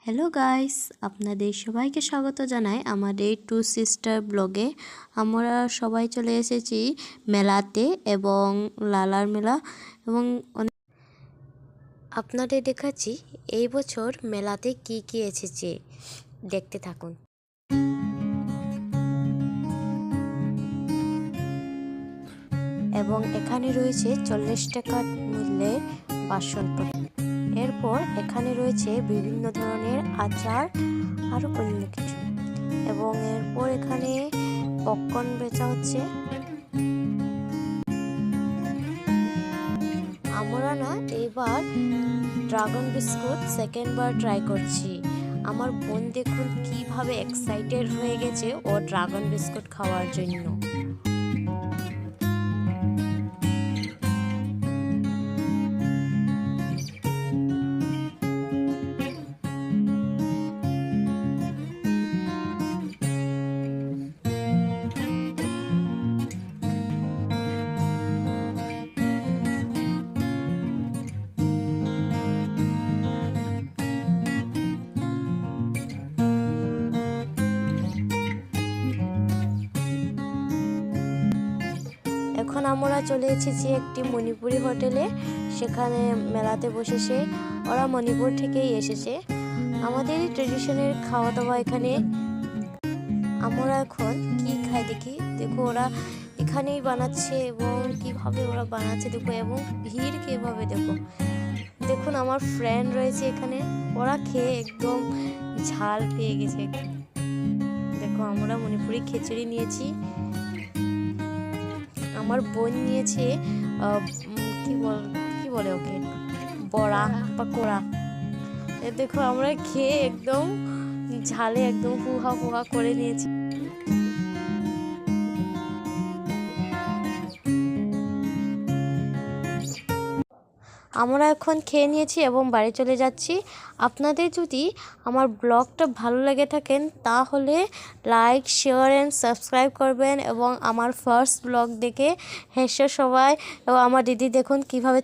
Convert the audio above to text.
Hello guys, আপনাদের সবাইকে স্বাগত জানাই আমাদের টু সিস্টার ব্লগে। আমরা সবাই চলে এসেছি মেলাতে এবং লালার মেলা এবং আপনাদের দেখাচ্ছি এই বছর মেলাতে কি কি এসেছে, দেখতে থাকুন। এবং এখানে রয়েছে 40 টাকা মূল্যের বাসনপত্র। এরপর এখানে রয়েছে বিভিন্ন ধরনের আচার আরও অন্য কিছু, এবং এরপর এখানে পপকর্ন বেচা হচ্ছে। আমরা না এবার ড্রাগন বিস্কুট সেকেন্ড বার ট্রাই করছি। আমার বোন দেখুন কিভাবে এক্সাইটেড হয়ে গেছে ও ড্রাগন বিস্কুট খাওয়ার জন্য। এখন আমরা চলে এসেছি একটি মণিপুরি হোটেলে। সেখানে মেলাতে বসেছে, ওরা মণিপুর থেকেই এসেছে। আমাদের ট্রেডিশনের খাওয়া দাওয়া এখানে। আমরা এখন কি খাই দেখি। দেখো ওরা এখানেই বানাচ্ছে এবং কিভাবে ওরা বানাচ্ছে দেখো, এবং ভিড় কিভাবে দেখো। দেখুন আমার ফ্রেন্ড রয়েছে এখানে, ওরা খেয়ে একদম ঝাল পেয়ে গেছে। দেখো আমরা মণিপুরি খিচুড়ি নিয়েছি, আমার বোন নিয়েছে কি বলে ওকে, বড়া পাকোড়া। দেখো আমরা খেয়ে একদম ঝালে একদম ফুহা ফুহা করে নিয়েছি। আমরা এখন খেয়ে নিয়েছি এবং বাড়ি চলে যাচ্ছি। আপনাদের যদি আমার ব্লগটা ভালো লেগে থাকেন তাহলে লাইক, শেয়ার অ্যান্ড সাবস্ক্রাইব করবেন, এবং আমার ফার্স্ট ব্লগ দেখে হেসে সবাই। এবং আমার দিদি দেখুন কিভাবে